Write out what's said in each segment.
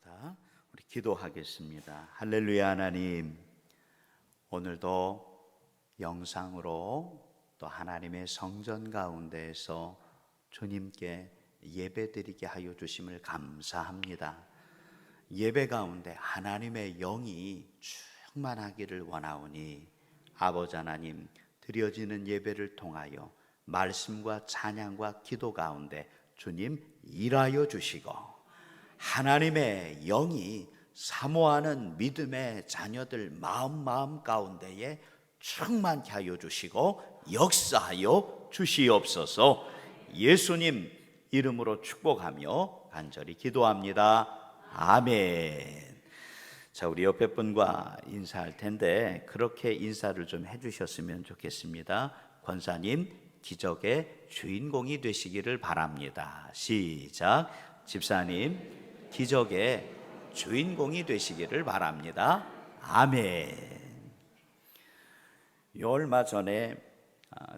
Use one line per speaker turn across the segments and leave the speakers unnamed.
감사합니다. 우리 기도하겠습니다. 할렐루야. 하나님, 오늘도 영상으로 또 하나님의 성전 가운데에서 주님께 예배드리게 하여 주심을 감사합니다. 예배 가운데 하나님의 영이 충만하기를 원하오니 아버지 하나님, 드려지는 예배를 통하여 말씀과 찬양과 기도 가운데 주님 일하여 주시고, 하나님의 영이 사모하는 믿음의 자녀들 마음 가운데에 충만케 하여 주시고 역사하여 주시옵소서. 예수님 이름으로 축복하며 간절히 기도합니다. 아멘. 자, 우리 옆에 분과 인사할 텐데 그렇게 인사를 좀 해주셨으면 좋겠습니다. 권사님, 기적의 주인공이 되시기를 바랍니다. 시작. 집사님, 기적의 주인공이 되시기를 바랍니다. 아멘. 얼마 전에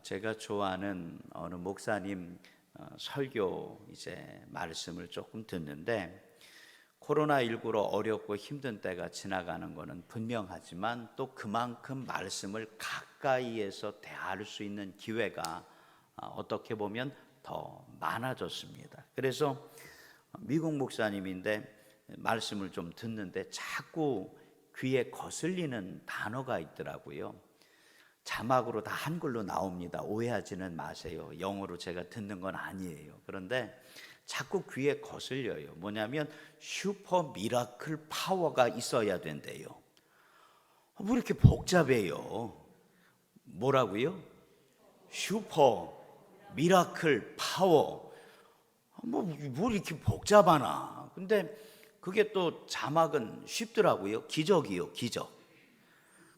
제가 좋아하는 어느 목사님 설교 이제 말씀을 조금 듣는데, 코로나19로 어렵고 힘든 때가 지나가는 것은 분명하지만 또 그만큼 말씀을 가까이에서 대할 수 있는 기회가 어떻게 보면 더 많아졌습니다. 그래서 미국 목사님인데 말씀을 좀 듣는데 자꾸 귀에 거슬리는 단어가 있더라고요. 자막으로 다 한글로 나옵니다. 오해하지는 마세요. 영어로 제가 듣는 건 아니에요. 그런데 자꾸 귀에 거슬려요. 뭐냐면 슈퍼 미라클 파워가 있어야 된대요. 뭐 이렇게 복잡해요. 뭐라고요? 슈퍼 미라클 파워. 뭐 이렇게 복잡하나. 근데 그게 또 자막은 쉽더라고요. 기적이요, 기적.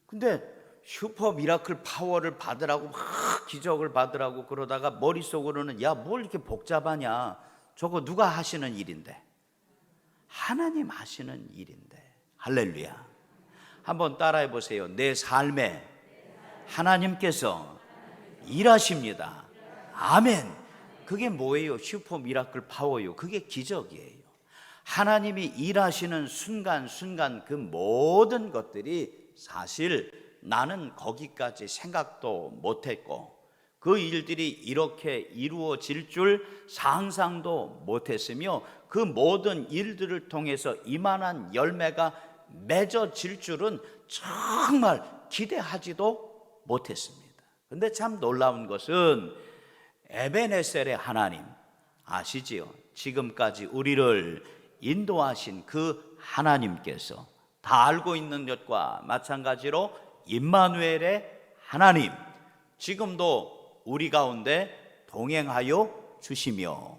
근데 슈퍼 미라클 파워를 받으라고 막 기적을 받으라고 그러다가 머릿속으로는 야, 뭘 이렇게 복잡하냐, 저거 누가 하시는 일인데? 하나님 하시는 일인데. 할렐루야. 한번 따라해 보세요. 내 삶에 하나님께서 일하십니다. 아멘. 그게 뭐예요? 슈퍼 미라클 파워요. 그게 기적이에요. 하나님이 일하시는 순간순간 그 모든 것들이 사실 나는 거기까지 생각도 못했고 그 일들이 이렇게 이루어질 줄 상상도 못했으며 그 모든 일들을 통해서 이만한 열매가 맺어질 줄은 정말 기대하지도 못했습니다. 그런데 참 놀라운 것은 에베네셀의 하나님 아시지요? 지금까지 우리를 인도하신 그 하나님께서 다 알고 있는 것과 마찬가지로 임마누엘의 하나님, 지금도 우리 가운데 동행하여 주시며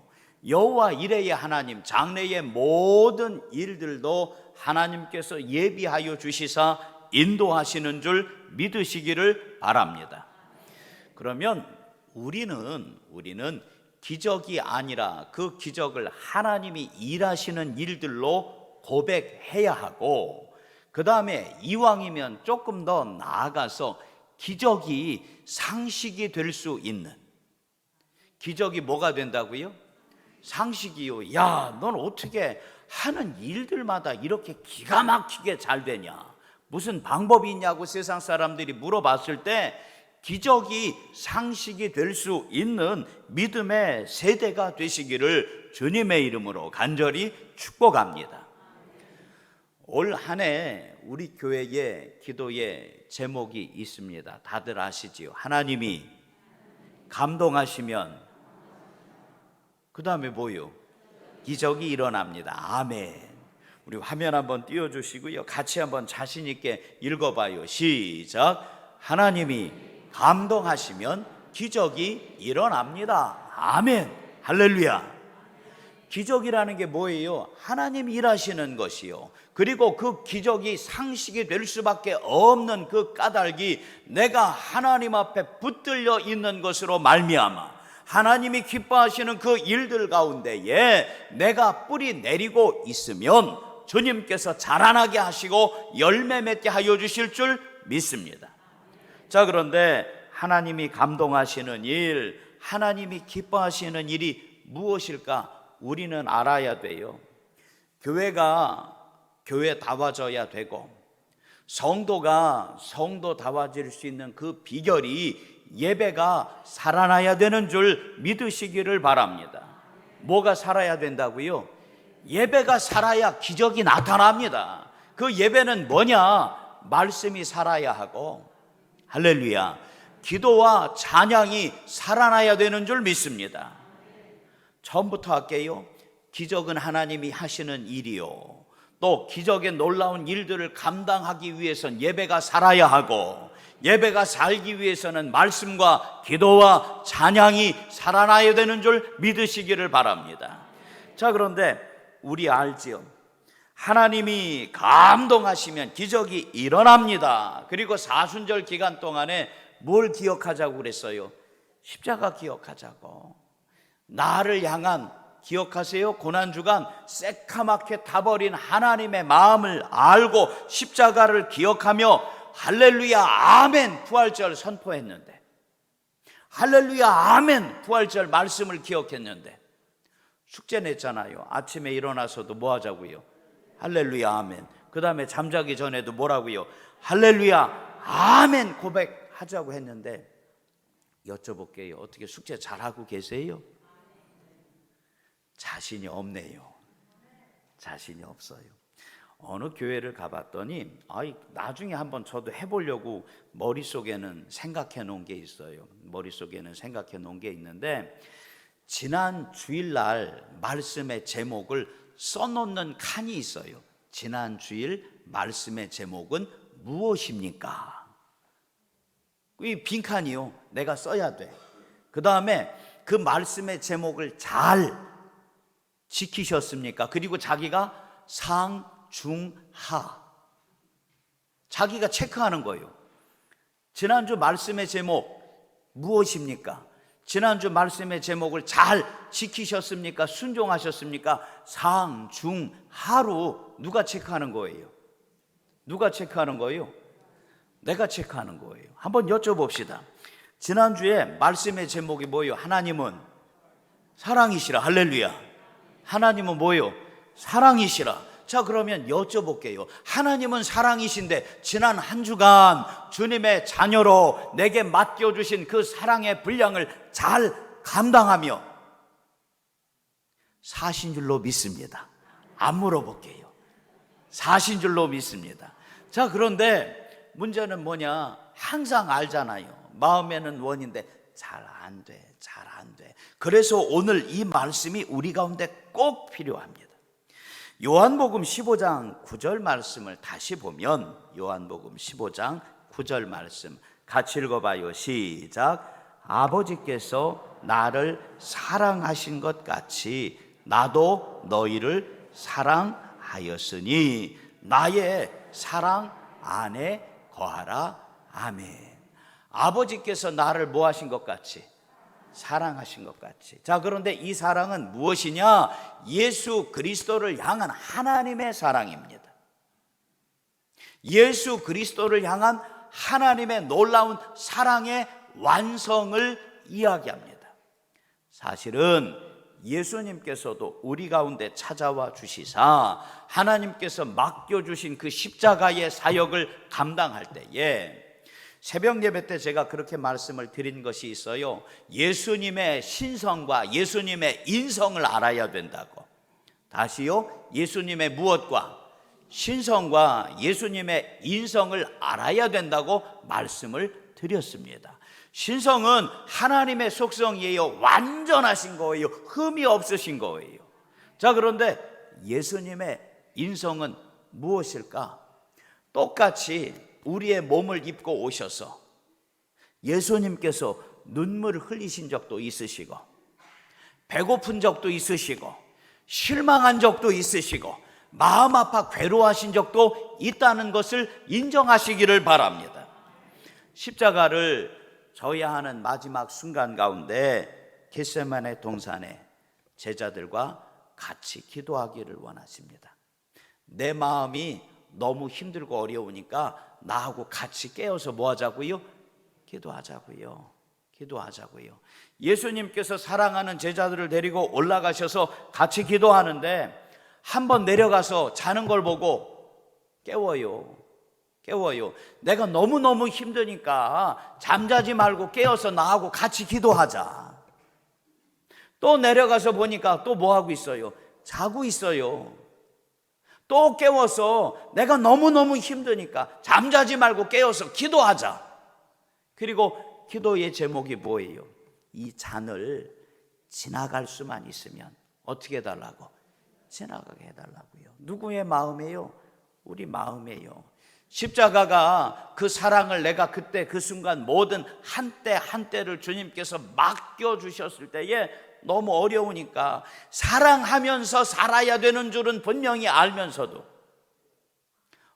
여호와 이레의 하나님, 장래의 모든 일들도 하나님께서 예비하여 주시사 인도하시는 줄 믿으시기를 바랍니다. 그러면 우리는 기적이 아니라 그 기적을 하나님이 일하시는 일들로 고백해야 하고, 그 다음에 이왕이면 조금 더 나아가서 기적이 상식이 될 수 있는, 기적이 뭐가 된다고요? 상식이요. 야, 넌 어떻게 하는 일들마다 이렇게 기가 막히게 잘 되냐, 무슨 방법이 있냐고 세상 사람들이 물어봤을 때 기적이 상식이 될 수 있는 믿음의 세대가 되시기를 주님의 이름으로 간절히 축복합니다. 올 한 해 우리 교회의 기도의 제목이 있습니다. 다들 아시지요? 하나님이 감동하시면 그 다음에 뭐요? 기적이 일어납니다. 아멘. 우리 화면 한번 띄워주시고요, 같이 한번 자신 있게 읽어봐요. 시작. 하나님이 감동하시면 기적이 일어납니다. 아멘. 할렐루야. 기적이라는 게 뭐예요? 하나님이 일하시는 것이요, 그리고 그 기적이 상식이 될 수밖에 없는 그 까닭이 내가 하나님 앞에 붙들려 있는 것으로 말미암아 하나님이 기뻐하시는 그 일들 가운데에 내가 뿌리 내리고 있으면 주님께서 자라나게 하시고 열매 맺게 하여 주실 줄 믿습니다. 자, 그런데 하나님이 감동하시는 일, 하나님이 기뻐하시는 일이 무엇일까? 우리는 알아야 돼요. 교회가 교회다워져야 되고, 성도가 성도다워질 수 있는 그 비결이 예배가 살아나야 되는 줄 믿으시기를 바랍니다. 뭐가 살아야 된다고요? 예배가 살아야 기적이 나타납니다. 그 예배는 뭐냐? 말씀이 살아야 하고, 할렐루야, 기도와 찬양이 살아나야 되는 줄 믿습니다. 처음부터 할게요. 기적은 하나님이 하시는 일이요, 또 기적의 놀라운 일들을 감당하기 위해서는 예배가 살아야 하고, 예배가 살기 위해서는 말씀과 기도와 찬양이 살아나야 되는 줄 믿으시기를 바랍니다. 자, 그런데 우리 알지요? 하나님이 감동하시면 기적이 일어납니다. 그리고 사순절 기간 동안에 뭘 기억하자고 그랬어요? 십자가 기억하자고. 나를 향한, 기억하세요? 고난주간 새카맣게 타버린 하나님의 마음을 알고 십자가를 기억하며 할렐루야 아멘 부활절 선포했는데, 할렐루야 아멘 부활절 말씀을 기억했는데, 숙제 냈잖아요. 아침에 일어나서도 뭐 하자고요? 할렐루야 아멘. 그 다음에 잠자기 전에도 뭐라고요? 할렐루야 아멘 고백하자고 했는데, 여쭤볼게요. 어떻게 숙제 잘하고 계세요? 자신이 없네요. 자신이 없어요. 어느 교회를 가봤더니 나중에 한번 저도 해보려고 머릿속에는 생각해 놓은 게 있어요. 머릿속에는 생각해 놓은 게 있는데, 지난 주일날 말씀의 제목을 써놓는 칸이 있어요. 지난 주일 말씀의 제목은 무엇입니까? 이 빈칸이요, 내가 써야 돼. 그 다음에 그 말씀의 제목을 잘 지키셨습니까? 그리고 자기가 상, 중, 하, 자기가 체크하는 거예요. 지난주 말씀의 제목 무엇입니까? 지난주 말씀의 제목을 잘 지키셨습니까? 순종하셨습니까? 상, 중, 하로 누가 체크하는 거예요? 누가 체크하는 거예요? 내가 체크하는 거예요. 한번 여쭤봅시다. 지난주에 말씀의 제목이 뭐예요? 하나님은 사랑이시라. 할렐루야. 하나님은 뭐예요? 사랑이시라. 자, 그러면 여쭤볼게요. 하나님은 사랑이신데 지난 한 주간 주님의 자녀로 내게 맡겨주신 그 사랑의 분량을 잘 감당하며 사신 줄로 믿습니다. 안 물어볼게요. 사신 줄로 믿습니다. 자, 그런데 문제는 뭐냐? 항상 알잖아요. 마음에는 원인데 잘 안 돼, 잘 안 돼. 그래서 오늘 이 말씀이 우리 가운데 꼭 필요합니다. 요한복음 15장 9절 말씀을 다시 보면, 요한복음 15장 9절 말씀 같이 읽어봐요. 시작. 아버지께서 나를 사랑하신 것 같이 나도 너희를 사랑하였으니 나의 사랑 안에 거하라. 아멘. 아버지께서 나를 뭐 하신 것 같이? 사랑하신 것 같이. 자, 그런데 이 사랑은 무엇이냐? 예수 그리스도를 향한 하나님의 사랑입니다. 예수 그리스도를 향한 하나님의 놀라운 사랑의 완성을 이야기합니다. 사실은 예수님께서도 우리 가운데 찾아와 주시사 하나님께서 맡겨주신 그 십자가의 사역을 감당할 때에, 새벽 예배 때 제가 그렇게 말씀을 드린 것이 있어요. 예수님의 신성과 예수님의 인성을 알아야 된다고. 다시요. 예수님의 무엇과? 신성과 예수님의 인성을 알아야 된다고 말씀을 드렸습니다. 신성은 하나님의 속성이에요. 완전하신 거예요. 흠이 없으신 거예요. 자, 그런데 예수님의 인성은 무엇일까? 똑같이 우리의 몸을 입고 오셔서 예수님께서 눈물을 흘리신 적도 있으시고, 배고픈 적도 있으시고, 실망한 적도 있으시고, 마음 아파 괴로워하신 적도 있다는 것을 인정하시기를 바랍니다. 십자가를 져야 하는 마지막 순간 가운데 겟세마네 동산에 제자들과 같이 기도하기를 원하십니다. 내 마음이 너무 힘들고 어려우니까 나하고 같이 깨어서 뭐 하자고요? 기도하자고요. 기도하자고요. 예수님께서 사랑하는 제자들을 데리고 올라가셔서 같이 기도하는데, 한번 내려가서 자는 걸 보고 깨워요. 내가 너무너무 힘드니까 잠자지 말고 깨어서 나하고 같이 기도하자. 또 내려가서 보니까 또 뭐 하고 있어요? 자고 있어요. 또 깨워서 내가 너무너무 힘드니까 잠자지 말고 깨어서 기도하자. 그리고 기도의 제목이 뭐예요? 이 잔을 지나갈 수만 있으면 어떻게 해달라고? 지나가게 해달라고요. 누구의 마음이에요? 우리 마음이에요. 십자가가 그 사랑을 내가 그때 그 순간 모든 한때를 주님께서 맡겨주셨을 때에 너무 어려우니까 사랑하면서 살아야 되는 줄은 분명히 알면서도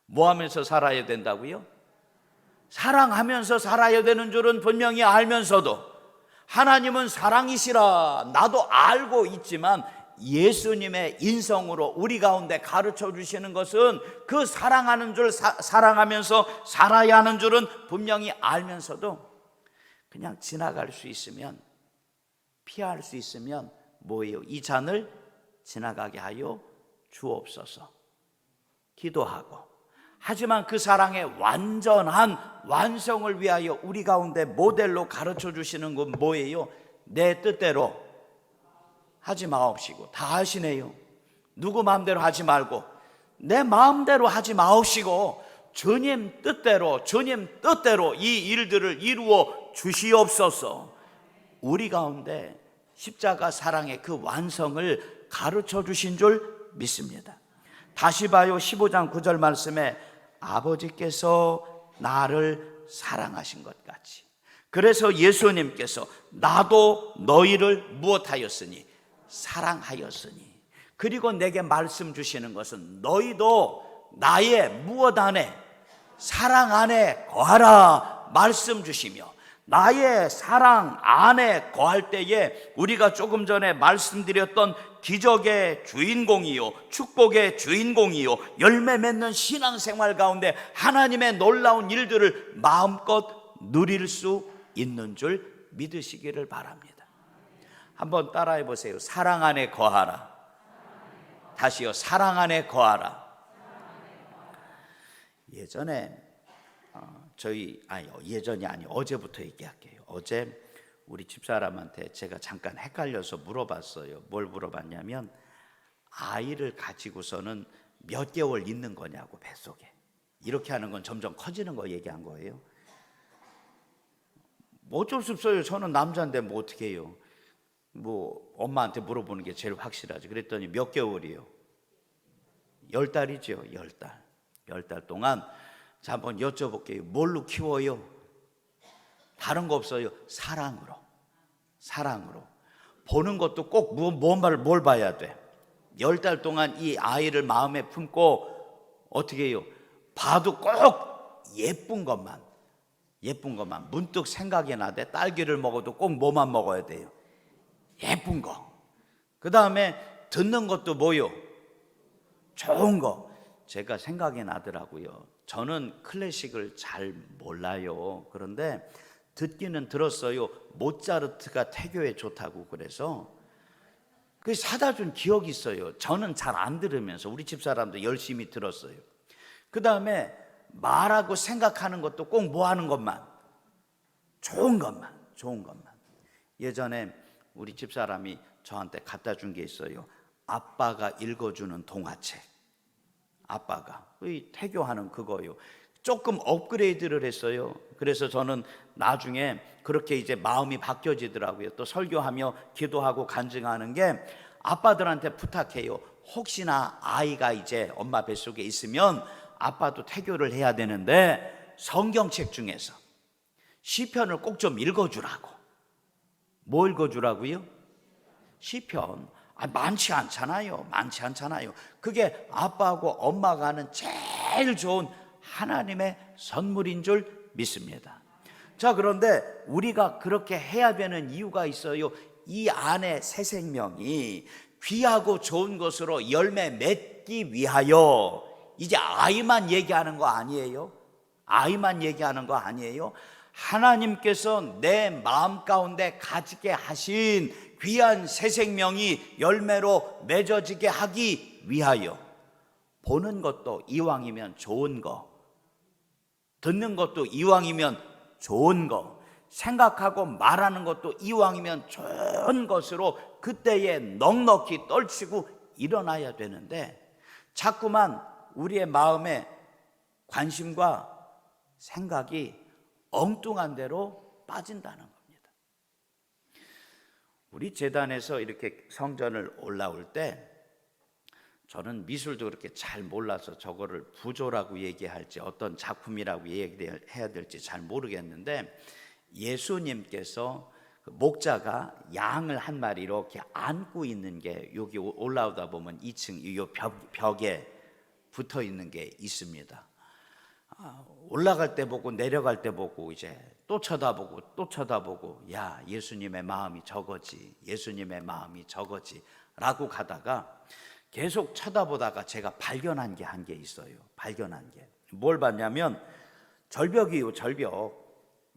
뭐 하면서 살아야 된다고요? 사랑하면서 살아야 되는 줄은 분명히 알면서도 하나님은 사랑이시라 나도 알고 있지만 예수님의 인성으로 우리 가운데 가르쳐 주시는 것은 그 사랑하는 줄 사랑하면서 살아야 하는 줄은 분명히 알면서도 그냥 지나갈 수 있으면 피할 수 있으면 뭐예요? 이 잔을 지나가게 하여 주옵소서 기도하고 하지만 그 사랑의 완전한 완성을 위하여 우리 가운데 모델로 가르쳐 주시는 건 뭐예요? 내 뜻대로 하지 마옵시고 다 하시네요. 누구 마음대로 하지 말고 내 마음대로 하지 마옵시고 주님 뜻대로 이 일들을 이루어 주시옵소서. 우리 가운데 십자가 사랑의 그 완성을 가르쳐 주신 줄 믿습니다. 다시 봐요. 15장 9절 말씀에 아버지께서 나를 사랑하신 것 같이 그래서 예수님께서 나도 너희를 무엇하였으니 사랑하였으니 그리고 내게 말씀 주시는 것은 너희도 나의 무엇 안에 사랑 안에 거하라 말씀 주시며 나의 사랑 안에 거할 때에 우리가 조금 전에 말씀드렸던 기적의 주인공이요 축복의 주인공이요 열매 맺는 신앙생활 가운데 하나님의 놀라운 일들을 마음껏 누릴 수 있는 줄 믿으시기를 바랍니다. 한번 따라해 보세요. 사랑 안에 거하라. 다시요. 사랑 안에 거하라. 예전에 어제부터 얘기할게요. 어제 우리 집사람한테 제가 잠깐 헷갈려서 물어봤어요. 뭘 물어봤냐면 아이를 가지고서는 몇 개월 있는 거냐고 뱃속에 이렇게 하는 건 점점 커지는 거 얘기한 거예요. 뭐 어쩔 수 없어요. 저는 남자인데 뭐 어떻게 해요. 뭐 엄마한테 물어보는 게 제일 확실하지. 그랬더니 몇 개월이요? 10달이죠. 10달. 10달 동안 자 한번 여쭤볼게요. 뭘로 키워요? 다른 거 없어요. 사랑으로. 보는 것도 꼭 뭘 봐야 돼? 10달 동안 이 아이를 마음에 품고 어떻게 해요? 봐도 꼭 예쁜 것만 문득 생각이 나대. 딸기를 먹어도 꼭 뭐만 먹어야 돼요? 예쁜 거. 그 다음에 듣는 것도 뭐요? 좋은 거. 제가 생각이 나더라고요. 저는 클래식을 잘 몰라요. 그런데 듣기는 들었어요. 모차르트가 태교에 좋다고 그래서 그 사다 준 기억이 있어요. 저는 잘 안 들으면서 우리 집사람도 열심히 들었어요. 그 다음에 말하고 생각하는 것도 꼭 뭐 하는 것만? 좋은 것만. 예전에 우리 집사람이 저한테 갖다 준 게 있어요. 아빠가 읽어주는 동화책. 아빠가 태교하는 그거요. 조금 업그레이드를 했어요. 그래서 저는 나중에 그렇게 이제 마음이 바뀌어지더라고요. 또 설교하며 기도하고 간증하는 게 아빠들한테 부탁해요. 혹시나 아이가 이제 엄마 뱃속에 있으면 아빠도 태교를 해야 되는데 성경책 중에서 시편을 꼭 좀 읽어주라고. 뭐 읽어주라고요? 시편. 많지 않잖아요. 그게 아빠하고 엄마가 하는 제일 좋은 하나님의 선물인 줄 믿습니다. 자, 그런데 우리가 그렇게 해야 되는 이유가 있어요. 이 안에 새 생명이 귀하고 좋은 것으로 열매 맺기 위하여 이제 아이만 얘기하는 거 아니에요? 하나님께서 내 마음 가운데 가지게 하신 귀한 새 생명이 열매로 맺어지게 하기 위하여 보는 것도 이왕이면 좋은 거, 듣는 것도 이왕이면 좋은 거, 생각하고 말하는 것도 이왕이면 좋은 것으로 그때에 넉넉히 떨치고 일어나야 되는데, 자꾸만 우리의 마음에 관심과 생각이 엉뚱한 대로 빠진다는 겁니다. 우리 재단에서 이렇게 성전을 올라올 때, 저는 미술도 그렇게 잘 몰라서 저거를 부조라고 얘기할지 어떤 작품이라고 얘기해야 될지 잘 모르겠는데, 예수님께서 목자가 양을 한 마리 이렇게 안고 있는 게 여기 올라오다 보면 2층 이 벽에 붙어 있는 게 있습니다. 올라갈 때 보고 내려갈 때 보고 이제 또 쳐다보고 또 쳐다보고, 야, 예수님의 마음이 저거지, 예수님의 마음이 저거지 라고 가다가 계속 쳐다보다가 제가 발견한 게 한 게 있어요. 발견한 게 뭘 봤냐면 절벽이요, 절벽.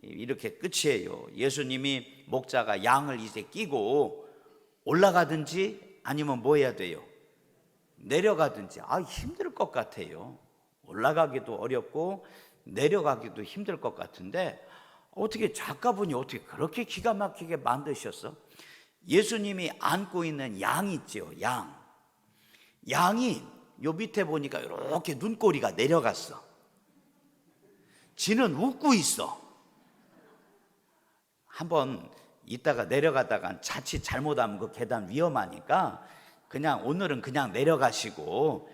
이렇게 끝이에요. 예수님이 목자가 양을 이제 끼고 올라가든지 아니면 뭐 해야 돼요? 내려가든지. 힘들 것 같아요. 올라가기도 어렵고 내려가기도 힘들 것 같은데, 어떻게 작가분이 어떻게 그렇게 기가 막히게 만드셨어? 예수님이 안고 있는 양 있죠, 양이 요 밑에 보니까 이렇게 눈꼬리가 내려갔어. 지는 웃고 있어. 한번 이따가 내려가다가 자칫 잘못하면 그 계단 위험하니까 그냥 오늘은 그냥 내려가시고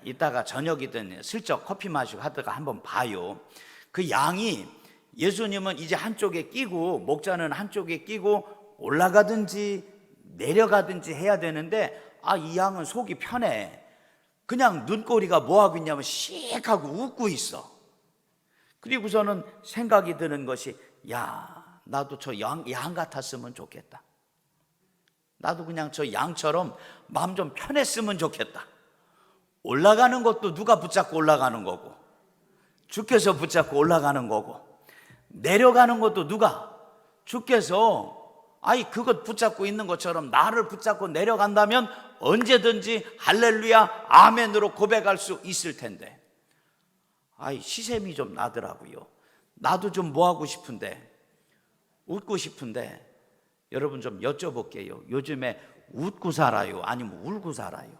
이따가 저녁이든 슬쩍 커피 마시고 하다가 한번 봐요. 그 양이, 예수님은 이제 한쪽에 끼고 목자는 한쪽에 끼고 올라가든지 내려가든지 해야 되는데, 이 양은 속이 편해. 그냥 눈꼬리가 뭐하고 있냐면 씩 하고 웃고 있어. 그리고서는 생각이 드는 것이, 야, 나도 저 양 같았으면 좋겠다. 나도 그냥 저 양처럼 마음 좀 편했으면 좋겠다. 올라가는 것도 누가 붙잡고 올라가는 거고, 주께서 붙잡고 올라가는 거고, 내려가는 것도 누가? 주께서 그것 붙잡고 있는 것처럼 나를 붙잡고 내려간다면 언제든지 할렐루야 아멘으로 고백할 수 있을 텐데, 시샘이 좀 나더라고요. 나도 좀 뭐하고 싶은데, 웃고 싶은데, 여러분 좀 여쭤볼게요. 요즘에 웃고 살아요? 아니면 울고 살아요?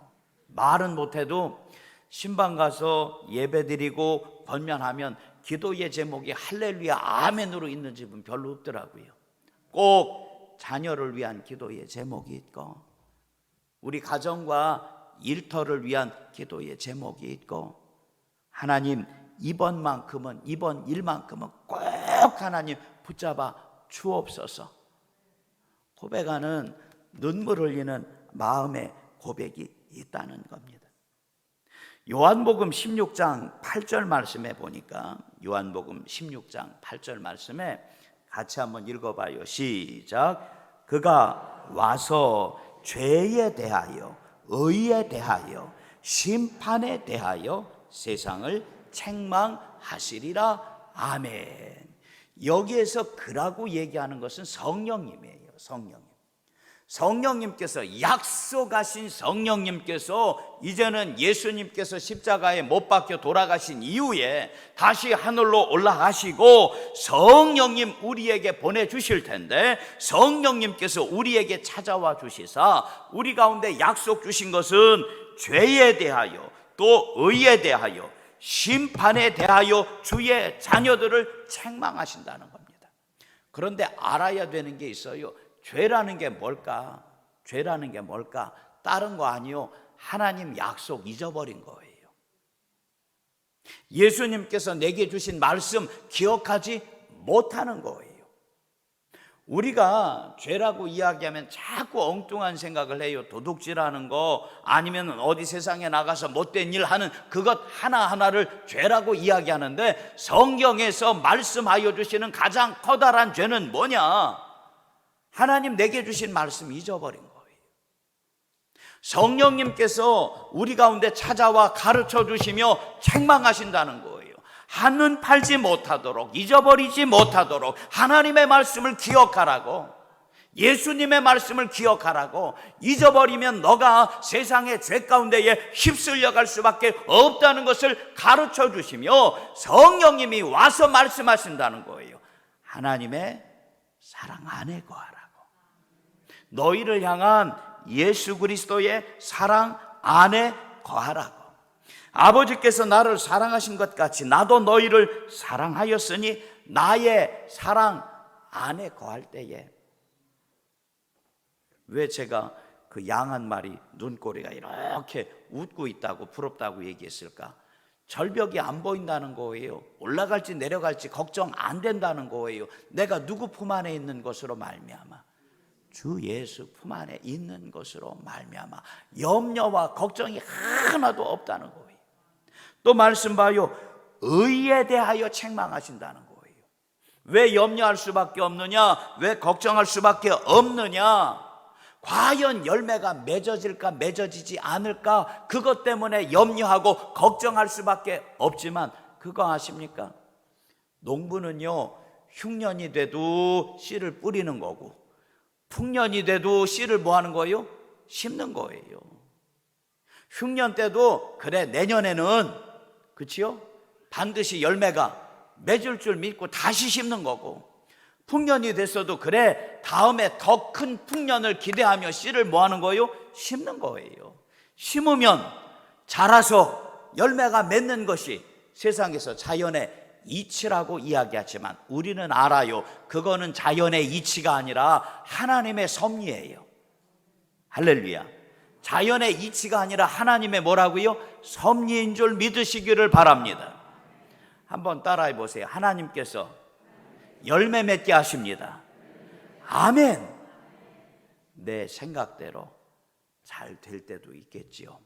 말은 못해도 신방 가서 예배드리고 권면하면 기도의 제목이 할렐루야 아멘으로 있는 집은 별로 없더라고요. 꼭 자녀를 위한 기도의 제목이 있고, 우리 가정과 일터를 위한 기도의 제목이 있고, 하나님 이번 일만큼은 꼭 하나님 붙잡아 주옵소서. 고백하는, 눈물 흘리는 마음의 고백이 있다는 겁니다. 요한복음 16장 8절 말씀에 보니까, 요한복음 16장 8절 말씀에 같이 한번 읽어봐요. 시작. 그가 와서 죄에 대하여, 의에 대하여, 심판에 대하여 세상을 책망하시리라. 아멘. 여기에서 그라고 얘기하는 것은 성령님이에요. 성령님께서, 약속하신 성령님께서 이제는 예수님께서 십자가에 못 박혀 돌아가신 이후에 다시 하늘로 올라가시고 성령님 우리에게 보내주실 텐데, 성령님께서 우리에게 찾아와 주시사 우리 가운데 약속 주신 것은 죄에 대하여, 또 의에 대하여, 심판에 대하여 주의 자녀들을 책망하신다는 겁니다. 그런데 알아야 되는 게 있어요. 죄라는 게 뭘까? 죄라는 게 뭘까? 다른 거 아니요, 하나님 약속 잊어버린 거예요. 예수님께서 내게 주신 말씀 기억하지 못하는 거예요. 우리가 죄라고 이야기하면 자꾸 엉뚱한 생각을 해요. 도둑질하는 거, 아니면 어디 세상에 나가서 못된 일 하는 그것 하나하나를 죄라고 이야기하는데, 성경에서 말씀하여 주시는 가장 커다란 죄는 뭐냐? 하나님 내게 주신 말씀 잊어버린 거예요. 성령님께서 우리 가운데 찾아와 가르쳐 주시며 책망하신다는 거예요. 한눈 팔지 못하도록, 잊어버리지 못하도록 하나님의 말씀을 기억하라고. 예수님의 말씀을 기억하라고. 잊어버리면 너가 세상의 죄 가운데에 휩쓸려 갈 수밖에 없다는 것을 가르쳐 주시며 성령님이 와서 말씀하신다는 거예요. 하나님의 사랑 안에 거하라고. 너희를 향한 예수 그리스도의 사랑 안에 거하라고. 아버지께서 나를 사랑하신 것 같이 나도 너희를 사랑하였으니 나의 사랑 안에 거할 때에. 왜 제가 그 양 한 마리 눈꼬리가 이렇게 웃고 있다고 부럽다고 얘기했을까? 절벽이 안 보인다는 거예요. 올라갈지 내려갈지 걱정 안 된다는 거예요. 내가 누구 품 안에 있는 것으로 말미암아? 주 예수 품 안에 있는 것으로 말미암아 염려와 걱정이 하나도 없다는 거예요. 또 말씀 봐요. 의에 대하여 책망하신다는 거예요. 왜 염려할 수밖에 없느냐? 왜 걱정할 수밖에 없느냐? 과연 열매가 맺어질까 맺어지지 않을까? 그것 때문에 염려하고 걱정할 수밖에 없지만 그거 아십니까? 농부는요, 흉년이 돼도 씨를 뿌리는 거고 풍년이 돼도 씨를 뭐 하는 거예요? 심는 거예요. 흉년 때도 그래 내년에는 그치요? 반드시 열매가 맺을 줄 믿고 다시 심는 거고, 풍년이 됐어도 그래 다음에 더 큰 풍년을 기대하며 씨를 뭐 하는 거예요? 심는 거예요. 심으면 자라서 열매가 맺는 것이 세상에서 자연의 이치라고 이야기하지만 우리는 알아요. 그거는 자연의 이치가 아니라 하나님의 섭리예요. 할렐루야. 자연의 이치가 아니라 하나님의 뭐라고요? 섭리인 줄 믿으시기를 바랍니다. 한번 따라해 보세요. 하나님께서 열매 맺게 하십니다. 아멘. 내 생각대로 잘 될 때도 있겠지요.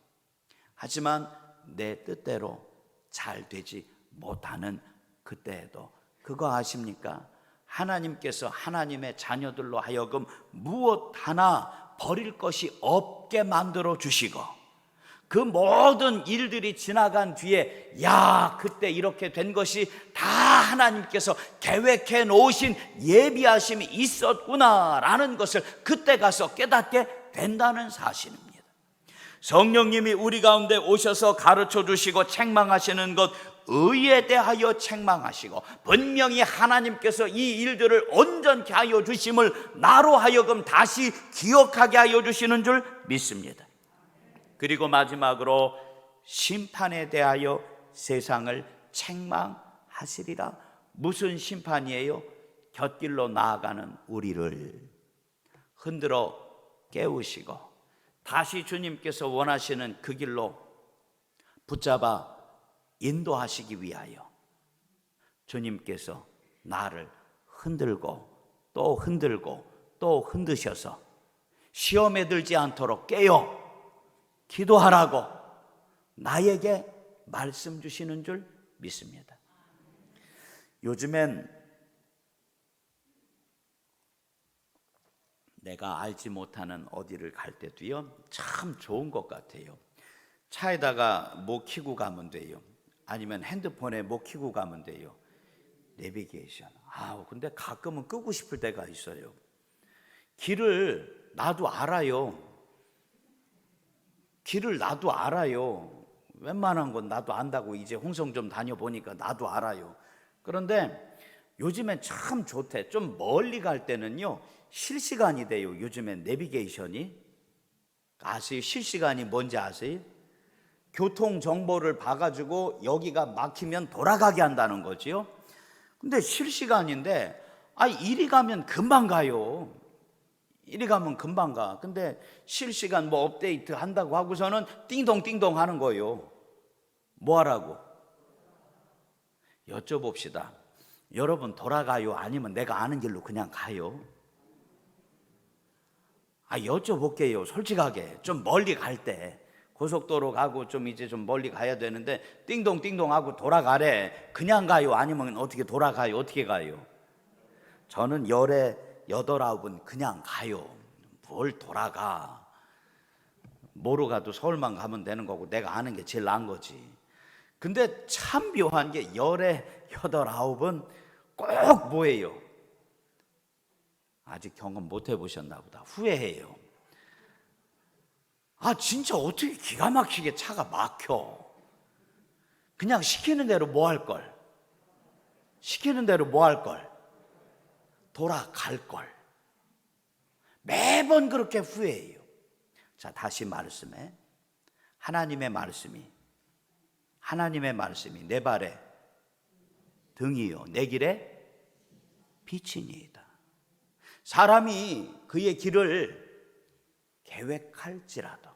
하지만 내 뜻대로 잘 되지 못하는 그때에도 그거 아십니까? 하나님께서 하나님의 자녀들로 하여금 무엇 하나 버릴 것이 없게 만들어 주시고, 그 모든 일들이 지나간 뒤에 야 그때 이렇게 된 것이 다 하나님께서 계획해 놓으신 예비하심이 있었구나라는 것을 그때 가서 깨닫게 된다는 사실입니다. 성령님이 우리 가운데 오셔서 가르쳐 주시고 책망하시는 것, 의에 대하여 책망하시고 분명히 하나님께서 이 일들을 온전케 하여 주심을 나로 하여금 다시 기억하게 하여 주시는 줄 믿습니다. 그리고 마지막으로 심판에 대하여 세상을 책망하시리라. 무슨 심판이에요? 곁길로 나아가는 우리를 흔들어 깨우시고 다시 주님께서 원하시는 그 길로 붙잡아 인도하시기 위하여 주님께서 나를 흔들고 또 흔들고 또 흔드셔서 시험에 들지 않도록 깨어 기도하라고 나에게 말씀 주시는 줄 믿습니다. 요즘엔 내가 알지 못하는 어디를 갈 때도요 참 좋은 것 같아요. 차에다가 뭐 켜고 가면 돼요. 아니면 핸드폰에 뭐 켜고 가면 돼요. 내비게이션. 근데 가끔은 끄고 싶을 때가 있어요. 길을 나도 알아요. 길을 나도 알아요. 웬만한 건 나도 안다고 이제 홍성 좀 다녀보니까 나도 알아요. 그런데 요즘엔 참 좋대. 좀 멀리 갈 때는요 실시간이 돼요. 요즘엔 내비게이션이. 아세요? 실시간이 뭔지 아세요? 교통 정보를 봐가지고 여기가 막히면 돌아가게 한다는 거지요. 근데 실시간인데 이리 가면 금방 가요. 이리 가면 금방 가. 근데 실시간 뭐 업데이트 한다고 하고서는 띵동띵동 하는 거예요. 뭐 하라고? 여쭤봅시다. 여러분 돌아가요? 아니면 내가 아는 길로 그냥 가요? 여쭤볼게요. 솔직하게. 좀 멀리 갈 때 고속도로 가고 좀 이제 좀 멀리 가야 되는데 띵동띵동 하고 돌아가래. 그냥 가요? 아니면 어떻게 돌아가요? 어떻게 가요? 저는 열에 8, 9은 그냥 가요. 뭘 돌아가. 뭐로 가도 서울만 가면 되는 거고 내가 아는 게 제일 나은 거지. 근데 참 묘한 게 열에 8, 9은 꼭 뭐예요? 아직 경험 못 해보셨나 보다. 후회해요. 진짜 어떻게 기가 막히게 차가 막혀. 그냥 시키는 대로 뭐 할 걸. 시키는 대로 뭐 할 걸. 돌아갈 걸. 매번 그렇게 후회해요. 자, 다시 말씀해. 하나님의 말씀이 내 발에 등이요 내 길에 빛이니이다. 사람이 그의 길을 계획할지라도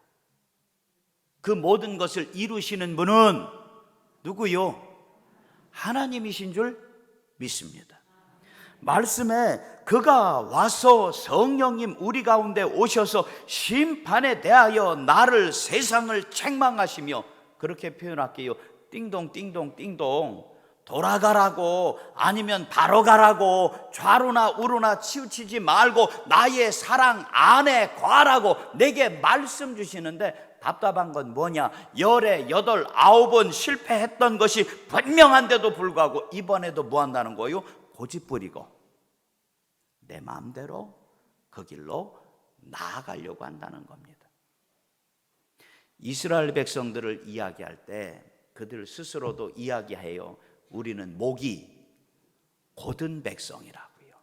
그 모든 것을 이루시는 분은 누구요? 하나님이신 줄 믿습니다. 말씀에 그가 와서 성령님 우리 가운데 오셔서 심판에 대하여 나를 세상을 책망하시며, 그렇게 표현할게요. 띵동 띵동 띵동 돌아가라고, 아니면 바로 가라고, 좌로나 우로나 치우치지 말고 나의 사랑 안에 거하라고 내게 말씀 주시는데, 답답한 건 뭐냐? 열에 8, 9번 실패했던 것이 분명한데도 불구하고 이번에도 뭐 한다는 거예요? 고집 부리고 내 마음대로 그 길로 나아가려고 한다는 겁니다. 이스라엘 백성들을 이야기할 때 그들 스스로도 이야기해요. 우리는 목이 곧은 백성이라고요.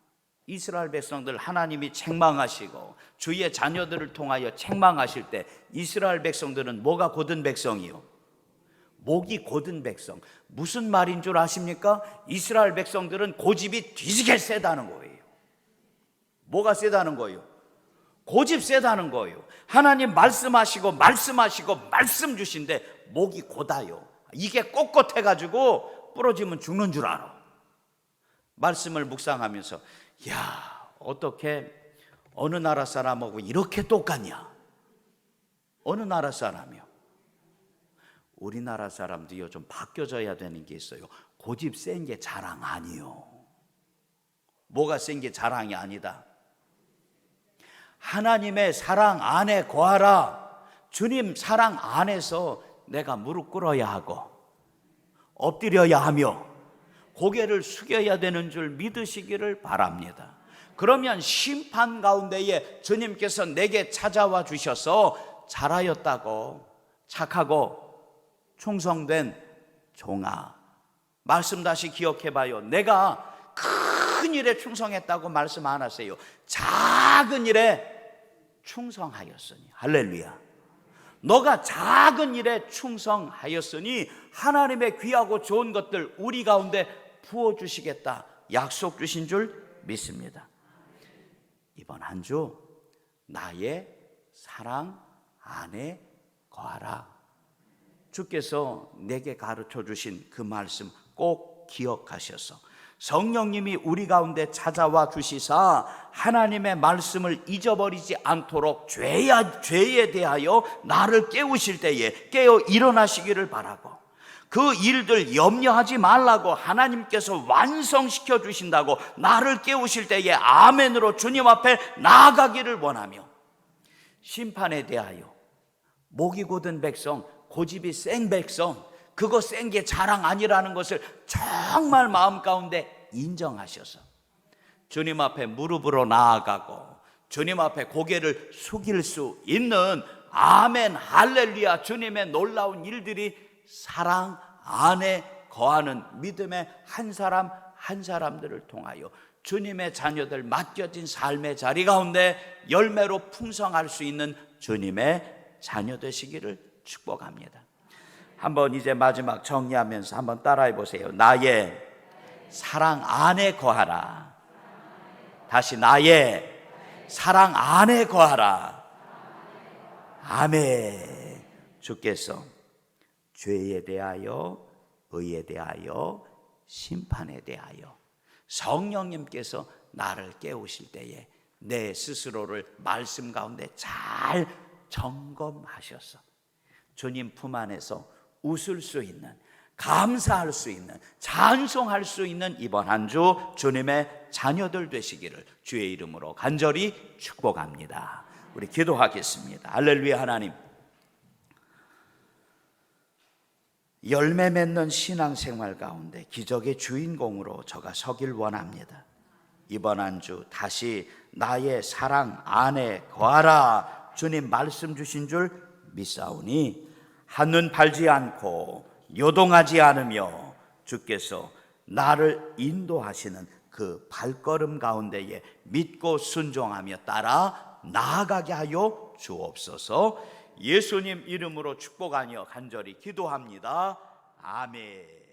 이스라엘 백성들 하나님이 책망하시고 주의 자녀들을 통하여 책망하실 때 이스라엘 백성들은 뭐가 곧은 백성이요? 목이 곧은 백성. 무슨 말인 줄 아십니까? 이스라엘 백성들은 고집이 뒤지게 세다는 거예요. 뭐가 세다는 거예요? 고집 세다는 거예요. 하나님 말씀하시고 말씀 주신데 목이 곧아요. 이게 꼿꼿해가지고 부러지면 죽는 줄 알아. 말씀을 묵상하면서 어떻게 어느 나라 사람하고 이렇게 똑같냐? 어느 나라 사람이요? 우리나라 사람도요 좀 바뀌어져야 되는 게 있어요. 고집 센 게 자랑 아니요. 뭐가 센 게 자랑이 아니다. 하나님의 사랑 안에 거하라. 주님 사랑 안에서 내가 무릎 꿇어야 하고 엎드려야 하며 고개를 숙여야 되는 줄 믿으시기를 바랍니다. 그러면 심판 가운데에 주님께서 내게 찾아와 주셔서 잘하였다고, 착하고 충성된 종아, 말씀 다시 기억해 봐요. 내가 큰 일에 충성했다고 말씀 안 하세요. 작은 일에 충성하였으니. 할렐루야. 너가 작은 일에 충성하였으니 하나님의 귀하고 좋은 것들 우리 가운데 부어주시겠다 약속 주신 줄 믿습니다. 이번 한 주 나의 사랑 안에 거하라. 주께서 내게 가르쳐 주신 그 말씀 꼭 기억하셔서 성령님이 우리 가운데 찾아와 주시사 하나님의 말씀을 잊어버리지 않도록 죄에 대하여 나를 깨우실 때에 깨어 일어나시기를 바라고, 그 일들 염려하지 말라고 하나님께서 완성시켜 주신다고 나를 깨우실 때에 아멘으로 주님 앞에 나아가기를 원하며, 심판에 대하여 목이 곧은 백성, 고집이 센 백성, 그거 센 게 자랑 아니라는 것을 정말 마음 가운데 인정하셔서 주님 앞에 무릎으로 나아가고 주님 앞에 고개를 숙일 수 있는, 아멘 할렐루야, 주님의 놀라운 일들이 사랑 안에 거하는 믿음의 한 사람 한 사람들을 통하여 주님의 자녀들 맡겨진 삶의 자리 가운데 열매로 풍성할 수 있는 주님의 자녀 되시기를 축복합니다. 한번 이제 마지막 정리하면서 한번 따라해 보세요. 나의 사랑 안에 거하라. 다시 나의 사랑 안에 거하라. 아멘. 주께서 죄에 대하여, 의에 대하여, 심판에 대하여 성령님께서 나를 깨우실 때에 내 스스로를 말씀 가운데 잘 점검하셔서 주님 품 안에서 웃을 수 있는, 감사할 수 있는, 찬송할 수 있는 이번 한 주 주님의 자녀들 되시기를 주의 이름으로 간절히 축복합니다. 우리 기도하겠습니다. 할렐루야. 하나님, 열매 맺는 신앙생활 가운데 기적의 주인공으로 저가 서길 원합니다. 이번 한 주 다시 나의 사랑 안에 거하라 주님 말씀 주신 줄 믿사오니 한눈 팔지 않고 요동하지 않으며 주께서 나를 인도하시는 그 발걸음 가운데에 믿고 순종하며 따라 나아가게 하여 주옵소서. 예수님 이름으로 축복하며 간절히 기도합니다. 아멘.